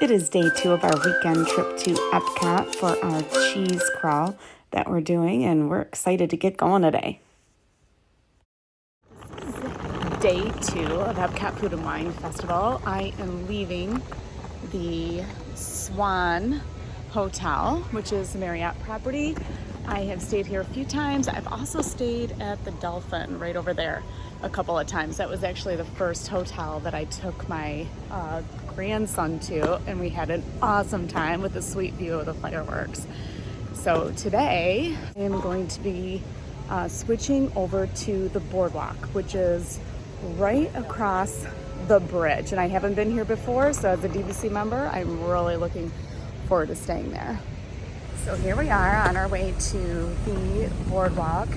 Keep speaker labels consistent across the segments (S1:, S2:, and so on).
S1: It is day 2 of our weekend trip to Epcot for our cheese crawl that we're doing, and we're excited to get going today. This is day 2 of Epcot Food and Festival. I am leaving the Swan Hotel, which is the Marriott property. I have stayed here a few times. I've also stayed at the Dolphin right over there a couple of times. That was actually the first hotel that I took my grandson to, and we had an awesome time with a sweet view of the fireworks. So today I am going to be switching over to the boardwalk, which is right across the bridge. And I haven't been here before, so as a DVC member, I'm really looking forward to staying there. So here we are on our way to the boardwalk.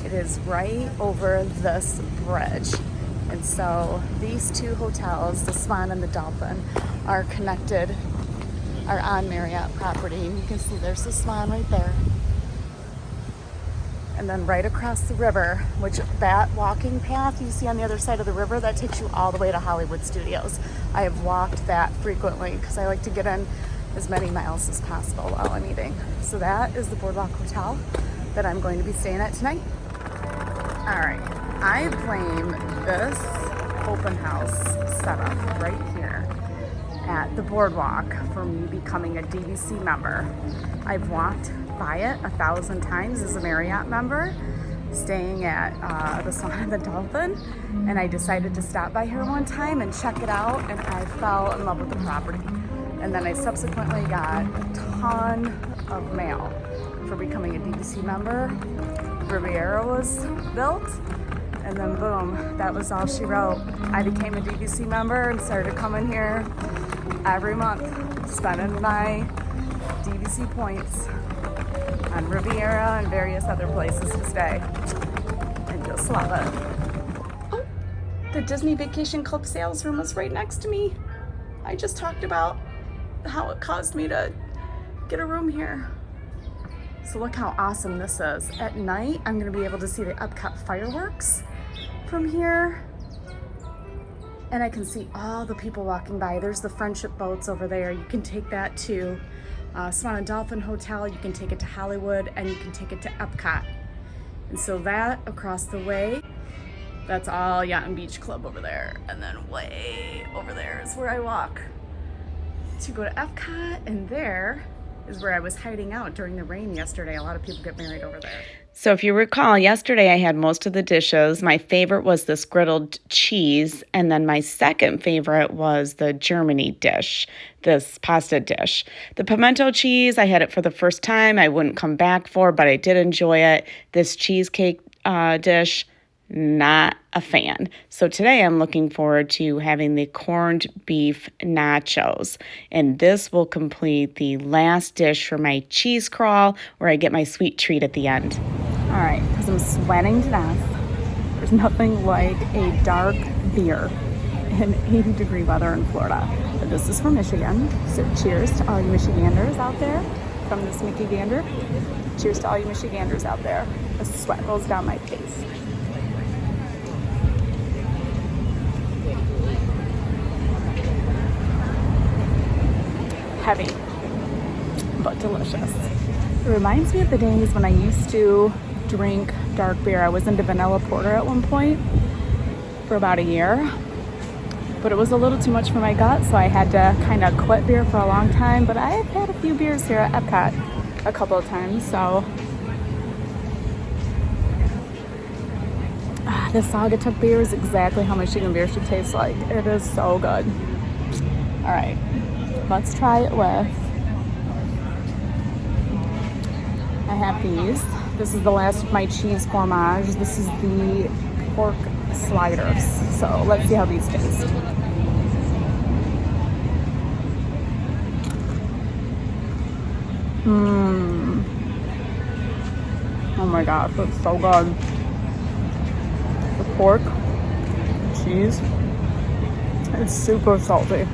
S1: It is right over this bridge. And so these two hotels, the Swan and the Dolphin, are connected, are on Marriott property. And you can see there's the Swan right there. And then right across the river, which that walking path you see on the other side of the river, that takes you all the way to Hollywood Studios. I have walked that frequently because I like to get in as many miles as possible while I'm eating. So that is the Boardwalk Hotel that I'm going to be staying at tonight. All right, I blame this open house setup right here at the Boardwalk for me becoming a DVC member. I've walked by it 1,000 times as a Marriott member, staying at the Swan and the Dolphin, and I decided to stop by here one time and check it out, and I fell in love with the property. And then I subsequently got a ton of mail for becoming a DVC member. Riviera was built, and then boom, that was all she wrote. I became a DVC member and started coming here every month, spending my DVC points on Riviera and various other places to stay, and just love it. Oh, the Disney Vacation Club sales room was right next to me. I just talked about how it caused me to get a room here. So look how awesome this is. At night, I'm gonna be able to see the Epcot fireworks from here. And I can see all the people walking by. There's the friendship boats over there. You can take that to Swan and Dolphin Hotel. You can take it to Hollywood, and you can take it to Epcot. And so that across the way, that's all Yacht and Beach Club over there. And then way over there is where I walk to go to Epcot, and there is where I was hiding out during the rain yesterday. A lot of people get married over there. So if you recall, yesterday I had most of the dishes. My favorite was this griddled cheese, and then my second favorite was the Germany dish, this pasta dish. The pimento cheese, I had it for the first time. I wouldn't come back for, but I did enjoy it. This cheesecake dish, not a fan. So today I'm looking forward to having the corned beef nachos, and this will complete the last dish for my cheese crawl, where I get my sweet treat at the end. All right, because I'm sweating to death, there's nothing like a dark beer in 80-degree weather in Florida. But this is from Michigan, so cheers to all you Michiganders out there from this Mickeygander. Cheers to all you Michiganders out there. The sweat rolls down my face. Heavy, but delicious. It reminds me of the days when I used to drink dark beer. I was into vanilla porter at one point for about a year, but it was a little too much for my gut, so I had to kind of quit beer for a long time. But I've had a few beers here at Epcot a couple of times, so this Saugatuck beer is exactly how Michigan beer should taste like. It is so good. All right, let's try it with, I have these. This is the last of my cheese formage. This is the pork sliders. So let's see how these taste. Oh my gosh, that's so good. The pork, cheese, it's super salty.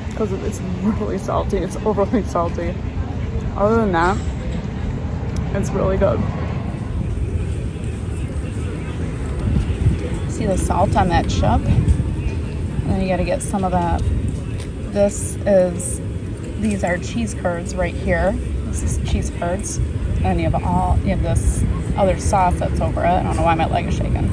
S1: Because it's really salty. It's overly salty. Other than that, it's really good. See the salt on that chip? And then you gotta get some of that These are cheese curds right here. This is cheese curds. And you have this other sauce that's over it. I don't know why my leg is shaking.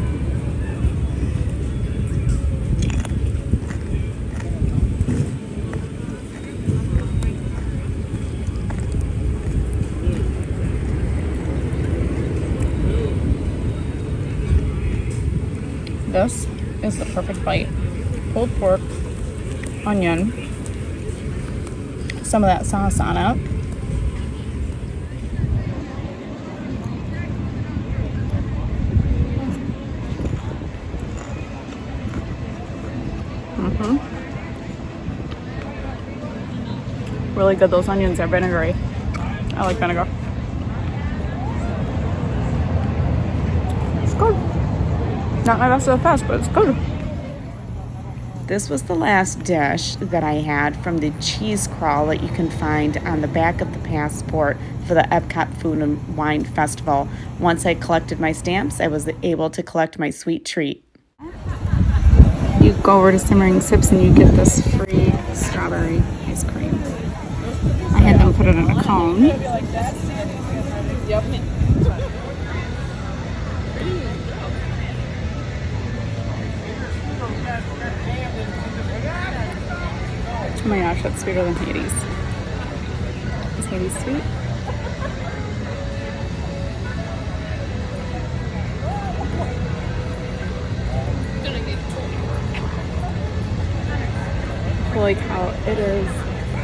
S1: This is the perfect bite. Pulled pork, onion, some of that sauce on it. Really good. Those onions are vinegary. I like vinegar. It's good. Not my best of the best, but it's good. This was the last dish that I had from the cheese crawl that you can find on the back of the passport for the Epcot Food and Wine Festival. Once I collected my stamps, I was able to collect my sweet treat. You go over to Simmering Sips and you get this free strawberry ice cream. I had them put it in a cone. Oh my gosh, that's sweeter than Hades. Is Hades sweet? Holy cow, it is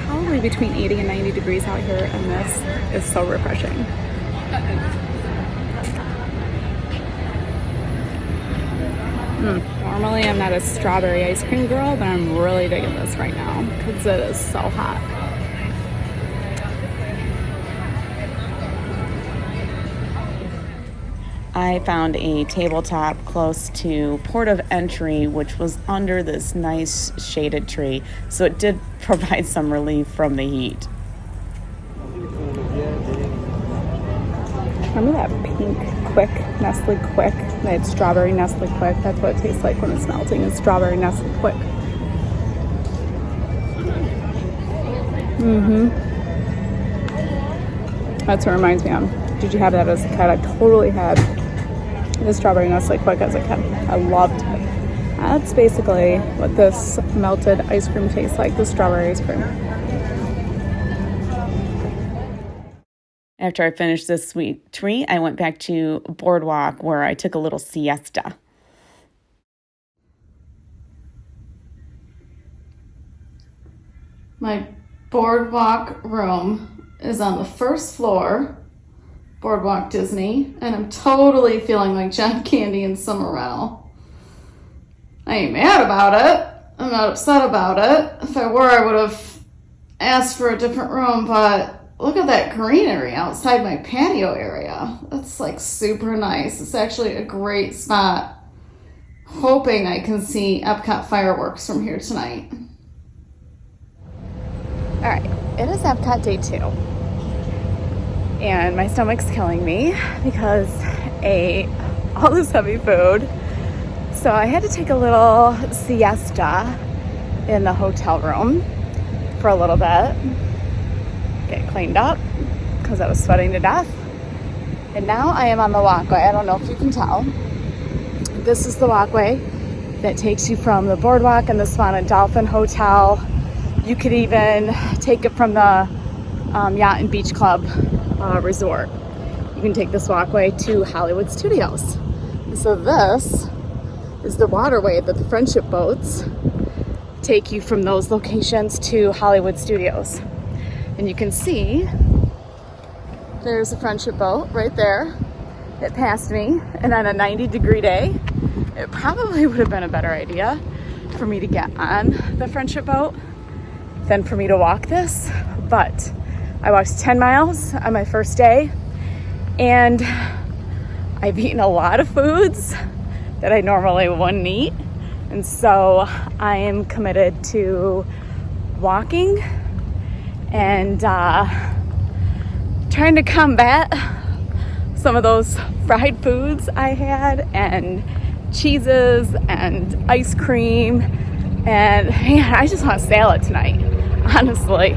S1: probably between 80 and 90 degrees out here, and this is so refreshing. Normally I'm not a strawberry ice cream girl, but I'm really digging this right now because it is so hot. I found a tabletop close to port of entry, which was under this nice shaded tree, so it did provide some relief from the heat. Remember that pink Quick, Nestle Quick? They had strawberry Nestle Quick. That's what it tastes like when it's melting, is strawberry Nestle Quick. That's what it reminds me of. Did you have that as a kid? I totally had the strawberry Nestle Quick as a kid. I loved it. That's basically what this melted ice cream tastes like, the strawberry ice cream. After I finished this sweet treat, I went back to Boardwalk where I took a little siesta. My Boardwalk room is on the first floor, Boardwalk Disney, and I'm totally feeling like John Candy in Summer Rental. I ain't mad about it. I'm not upset about it. If I were, I would have asked for a different room, but look at that greenery outside my patio area. That's like super nice. It's actually a great spot. Hoping I can see Epcot fireworks from here tonight. All right, it is Epcot Day 2. And my stomach's killing me because I ate all this heavy food. So I had to take a little siesta in the hotel room for a little bit. Get cleaned up because I was sweating to death. And now I am on the walkway. I don't know if you can tell. This is the walkway that takes you from the Boardwalk and the Swan and Dolphin Hotel. You could even take it from the Yacht and Beach Club resort. You can take this walkway to Hollywood Studios. So this is the waterway that the friendship boats take you from those locations to Hollywood Studios. And you can see there's a friendship boat right there. It passed me, and on a 90-degree day, it probably would have been a better idea for me to get on the friendship boat than for me to walk this. But I walked 10 miles on my first day, and I've eaten a lot of foods that I normally wouldn't eat. And so I am committed to walking and trying to combat some of those fried foods I had, and cheeses and ice cream And man, I just want a salad tonight, honestly.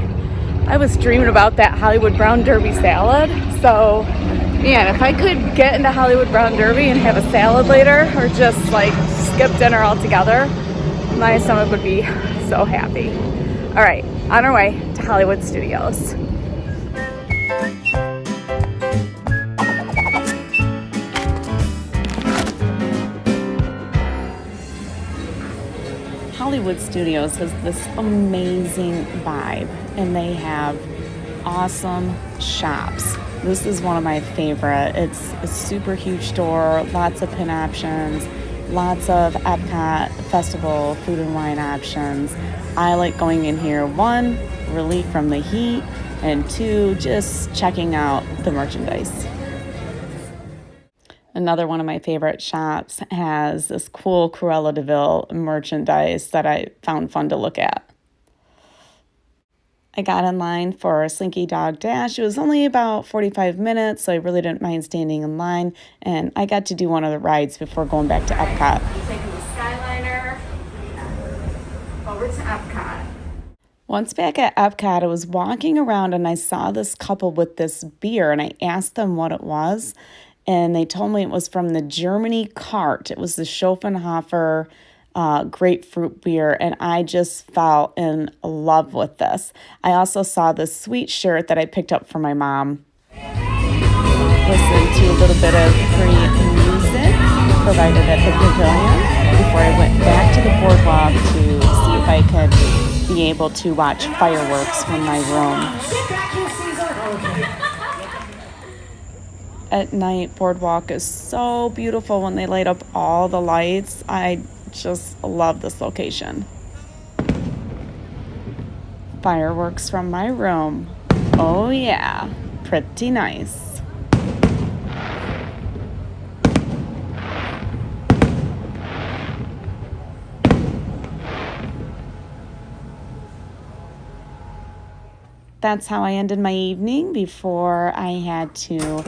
S1: I was dreaming about that Hollywood Brown Derby salad. So, man, if I could get into Hollywood Brown Derby and have a salad later, or just like skip dinner altogether, my stomach would be so happy. All right, on our way to Hollywood Studios. Hollywood Studios has this amazing vibe, and they have awesome shops. This is one of my favorite. It's a super huge store, lots of pin options, lots of Epcot Festival food and wine options. I like going in here, 1, relief from the heat, and 2, just checking out the merchandise. Another one of my favorite shops has this cool Cruella de Vil merchandise that I found fun to look at. I got in line for Slinky Dog Dash. It was only about 45 minutes, so I really didn't mind standing in line, and I got to do one of the rides before going back to Epcot. Taking the Skyliner over to Epcot. Once back at Epcot, I was walking around and I saw this couple with this beer, and I asked them what it was. And they told me it was from the Germany cart. It was the Schopenhofer grapefruit beer, and I just fell in love with this. I also saw this sweet shirt that I picked up for my mom. Listened to a little bit of free music provided at the pavilion before I went back to the boardwalk to see if I could be able to watch fireworks from my room. At night, boardwalk is so beautiful when they light up all the lights. I just love this location. Fireworks from my room. Oh yeah, pretty nice. That's how I ended my evening before I had to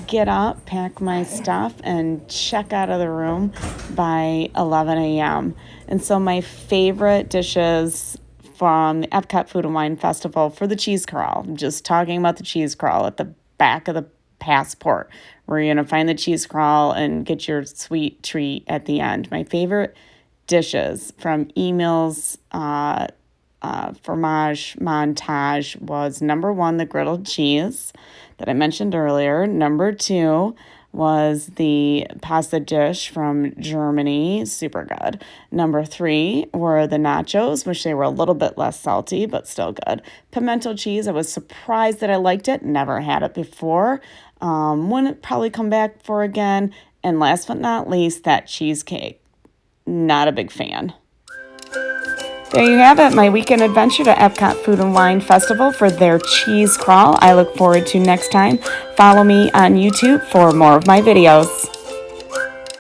S1: get up, pack my stuff, and check out of the room by 11 a.m. And so my favorite dishes from the Epcot Food and Wine Festival for the cheese crawl. I'm just talking about the cheese crawl at the back of the passport, where you're going to find the cheese crawl and get your sweet treat at the end. My favorite dishes from Emile's Formage Montage was number 1, the griddled cheese that I mentioned earlier. Number 2 was the pasta dish from Germany, super good. Number 3 were the nachos, which they were a little bit less salty, but still good. Pimento cheese, I was surprised that I liked it, never had it before. Wouldn't probably come back for again. And last but not least, that cheesecake. Not a big fan. There you have it, my weekend adventure to Epcot Food and Wine Festival for their cheese crawl. I look forward to next time. Follow me on YouTube for more of my videos.